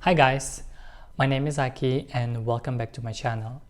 Hi guys, my name is Aki and welcome back to my channel.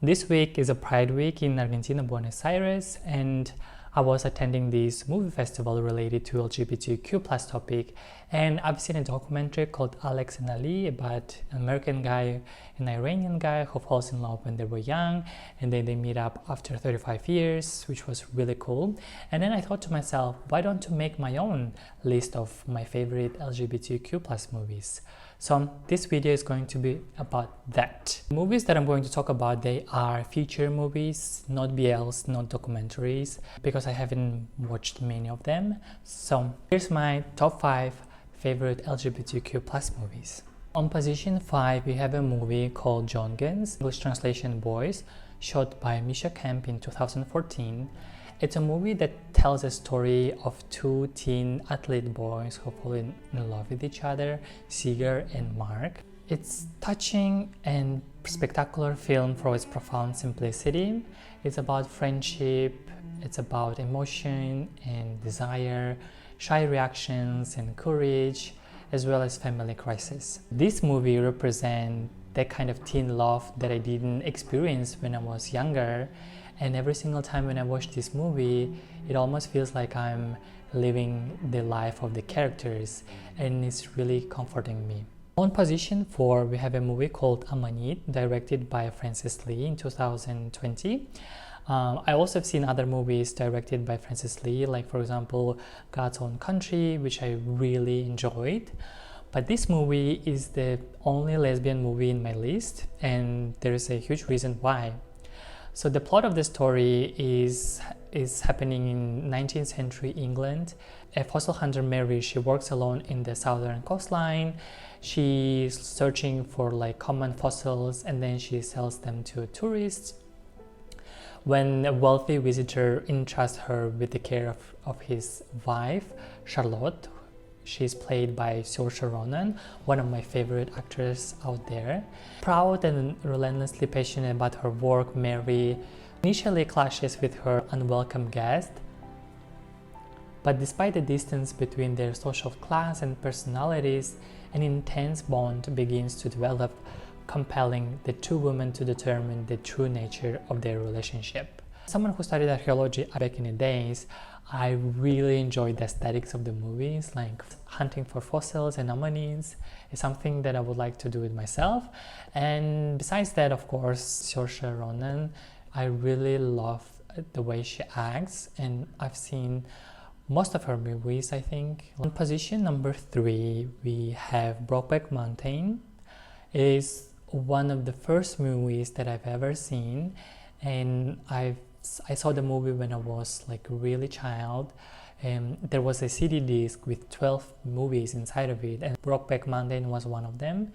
This week is a Pride Week in Argentina, Buenos Aires, and I was attending this movie festival related to LGBTQ plus topic, and I've seen a documentary called Alex and Ali about an American guy and Iranian guy who falls in love when they were young and then they meet up after 35 years, which was really cool. And then I thought to myself, why don't I make my own list of my favorite LGBTQ plus movies? So this video is going to be about that. The movies that I'm going to talk about, they are feature movies, not BLs, not documentaries, because I haven't watched many of them. So here's my top 5 favorite LGBTQ plus movies. On position 5, we have a movie called John Guns, English translation Boys, shot by Misha Kemp in 2014. It's a movie that tells a story of two teen athlete boys who fall in love with each other, Seeger and Mark. It's touching and spectacular film for its profound simplicity. It's about friendship, it's about emotion and desire, shy reactions and courage, as well as family crisis. This movie represents that kind of teen love that I didn't experience when I was younger. And every single time when I watch this movie, it almost feels like I'm living the life of the characters, and it's really comforting me. On position 4, we have a movie called Amanit, directed by Francis Lee in 2020. I also have seen other movies directed by Francis Lee, like for example, God's Own Country, which I really enjoyed. But this movie is the only lesbian movie in my list, and there is a huge reason why. So the plot of the story is happening in 19th century England. A fossil hunter, Mary, she works alone in the southern coastline. She's searching for common fossils, and then she sells them to tourists. When a wealthy visitor entrusts her with the care of his wife, Charlotte, she's played by Saoirse Ronan, one of my favorite actors out there. Proud and relentlessly passionate about her work, Mary initially clashes with her unwelcome guest. But despite the distance between their social class and personalities, an intense bond begins to develop, compelling the two women to determine the true nature of their relationship. Someone who studied archaeology back in the days, I really enjoyed the aesthetics of the movies, like hunting for fossils and ammonites is something that I would like to do with myself. And besides that, of course, Saoirse Ronan, I really love the way she acts, and I've seen most of her movies, I think. On position number 3, we have Brokeback Mountain. It is one of the first movies that I've ever seen, and I saw the movie when I was really child. There was a CD disc with 12 movies inside of it, and Brokeback Mountain was one of them.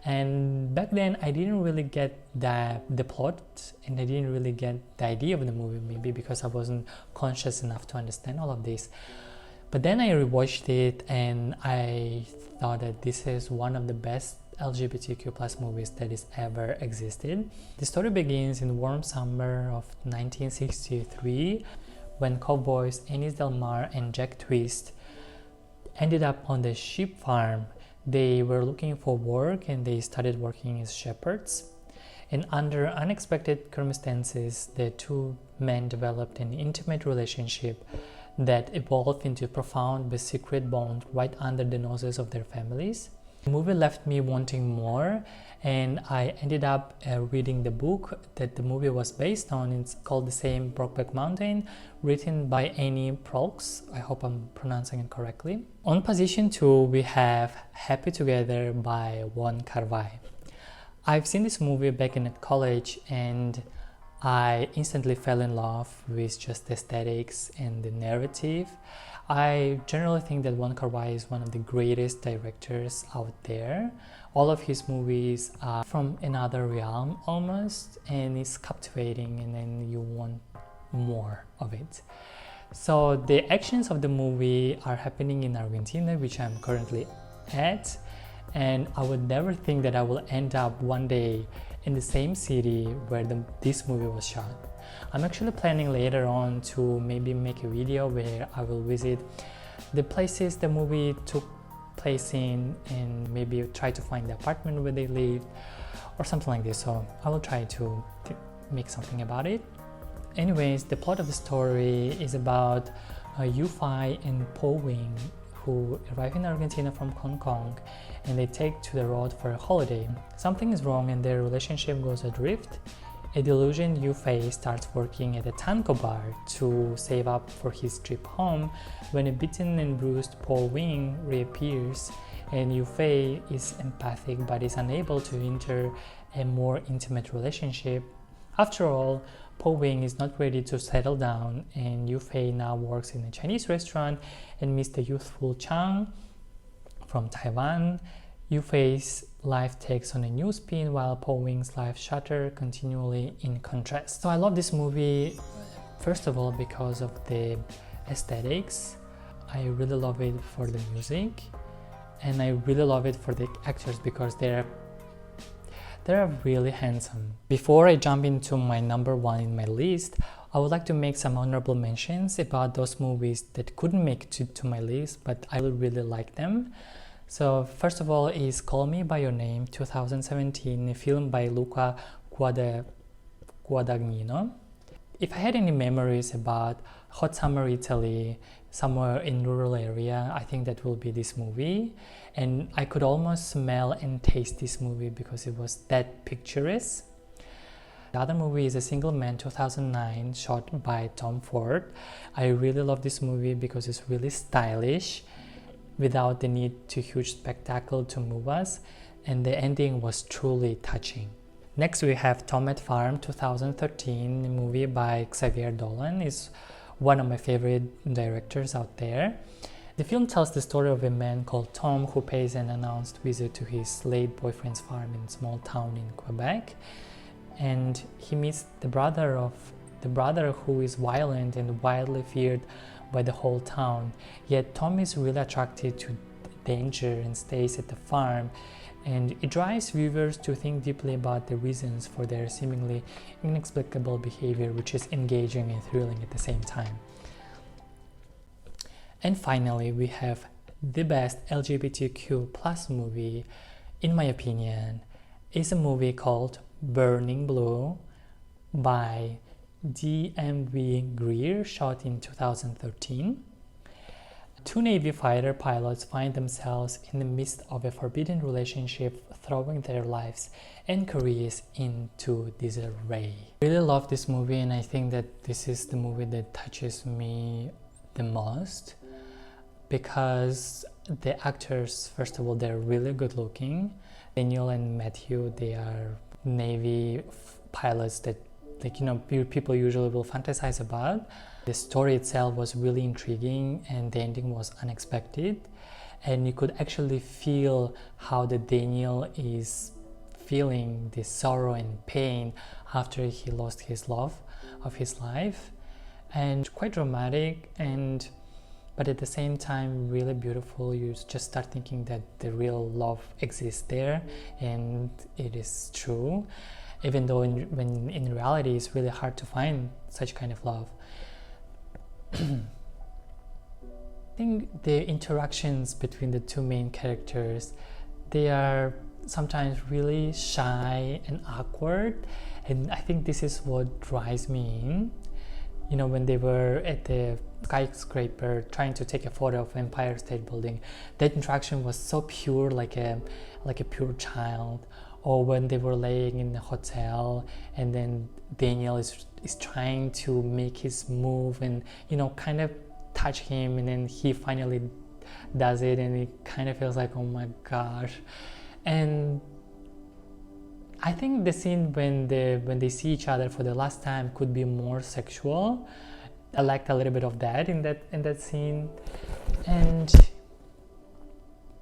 And back then I didn't really get the plot, and I didn't really get the idea of the movie, maybe because I wasn't conscious enough to understand all of this. But then I rewatched it and I thought that this is one of the best LGBTQ plus movies that has ever existed. The story begins in the warm summer of 1963 when cowboys Ennis Del Mar and Jack Twist ended up on the sheep farm. They were looking for work and they started working as shepherds. And under unexpected circumstances, the two men developed an intimate relationship that evolved into a profound but secret bond right under the noses of their families. The movie left me wanting more, and I ended up reading the book that the movie was based on. It's called the same, Brokeback Mountain, written by Annie Proulx. I hope I'm pronouncing it correctly. On position 2, we have Happy Together by Wong Kar-wai. I've seen this movie back in college, and I instantly fell in love with just the aesthetics and the narrative. I generally think that Wong Kar-wai is one of the greatest directors out there. All of his movies are from another realm almost, and it's captivating, and then you want more of it. So the actions of the movie are happening in Argentina, which I'm currently at, and I would never think that I will end up one day in the same city where this movie was shot. I'm actually planning later on to maybe make a video where I will visit the places the movie took place in and maybe try to find the apartment where they live or something like this. So I will try to make something about it. Anyways, the plot of the story is about Yu-Fei and Po Wing, who arrive in Argentina from Hong Kong, and they take to the road for a holiday. Something is wrong and their relationship goes adrift. A delusioned Yu-Fei starts working at a tango bar to save up for his trip home when a beaten and bruised Po Wing reappears, and Yu-Fei is empathic but is unable to enter a more intimate relationship. After all, Po Wing is not ready to settle down, and Yu-Fei now works in a Chinese restaurant and meets the youthful Chang from Taiwan. Yu-Fei's life takes on a new spin while Po Wing's life shatters continually in contrast. So I love this movie, first of all, because of the aesthetics. I really love it for the music, and I really love it for the actors because they're really handsome. Before I jump into my number one in my list, I would like to make some honorable mentions about those movies that couldn't make it to my list, but I really like them. So first of all is Call Me By Your Name, 2017, a film by Luca Guadagnino. If I had any memories about hot summer Italy, somewhere in rural area, I think that will be this movie. And I could almost smell and taste this movie because it was that picturesque. The other movie is A Single Man, 2009, shot by Tom Ford. I really love this movie because it's really stylish, without the need to huge spectacle to move us, and the ending was truly touching. Next we have Tom at Farm, 2013, a movie by Xavier Dolan. Is one of my favorite directors out there. The film tells the story of a man called Tom who pays an unannounced visit to his late boyfriend's farm in a small town in Quebec, and he meets the brother who is violent and widely feared by the whole town. Yet Tom is really attracted to danger and stays at the farm, and it drives viewers to think deeply about the reasons for their seemingly inexplicable behavior, which is engaging and thrilling at the same time. And finally, we have the best LGBTQ plus movie, in my opinion, is a movie called Burning Blue by DMV Greer, shot in 2013. Two Navy fighter pilots find themselves in the midst of a forbidden relationship, throwing their lives and careers into disarray. I really love this movie, and I think that this is the movie that touches me the most because the actors, first of all, they're really good looking. Daniel and Matthew, they are Navy pilots that people usually will fantasize about. The story itself was really intriguing and the ending was unexpected, and you could actually feel how the Daniel is feeling the sorrow and pain after he lost his love of his life, and quite dramatic, but at the same time really beautiful. You just start thinking that the real love exists there, and it is true, even though when in reality it's really hard to find such kind of love. I think the interactions between the two main characters, they are sometimes really shy and awkward, and I think this is what drives me in. When they were at the skyscraper trying to take a photo of Empire State Building, that interaction was so pure, like a pure child. Or when they were laying in the hotel and then Daniel is trying to make his move and kind of touch him, and then he finally does it, and it kind of feels like, oh my gosh. And I think the scene when they see each other for the last time could be more sexual. I liked a little bit of that in that scene, and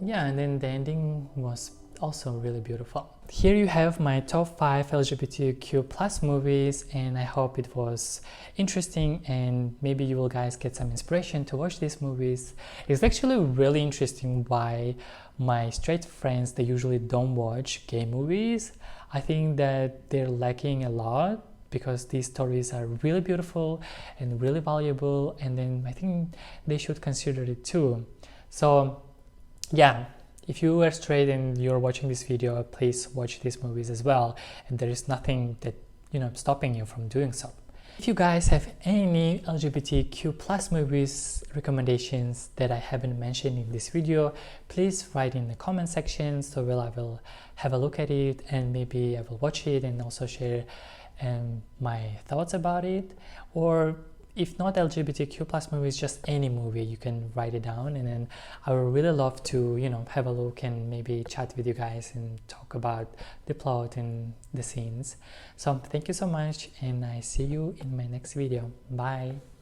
yeah, and then the ending was also really beautiful. Here you have my top 5 LGBTQ plus movies, and I hope it was interesting and maybe you will guys get some inspiration to watch these movies. It's actually really interesting why my straight friends, they usually don't watch gay movies. I think that they're lacking a lot because these stories are really beautiful and really valuable, and then I think they should consider it too. So yeah, if you are straight and you're watching this video, please watch these movies as well, and there is nothing that stopping you from doing so. If you guys have any LGBTQ plus movies recommendations that I haven't mentioned in this video, please write in the comment section, so I will have a look at it and maybe I will watch it and also share my thoughts about it. Or if not LGBTQ plus movies, just any movie, you can write it down, and then I would really love to have a look and maybe chat with you guys and talk about the plot and the scenes. So thank you so much, and I see you in my next video. Bye.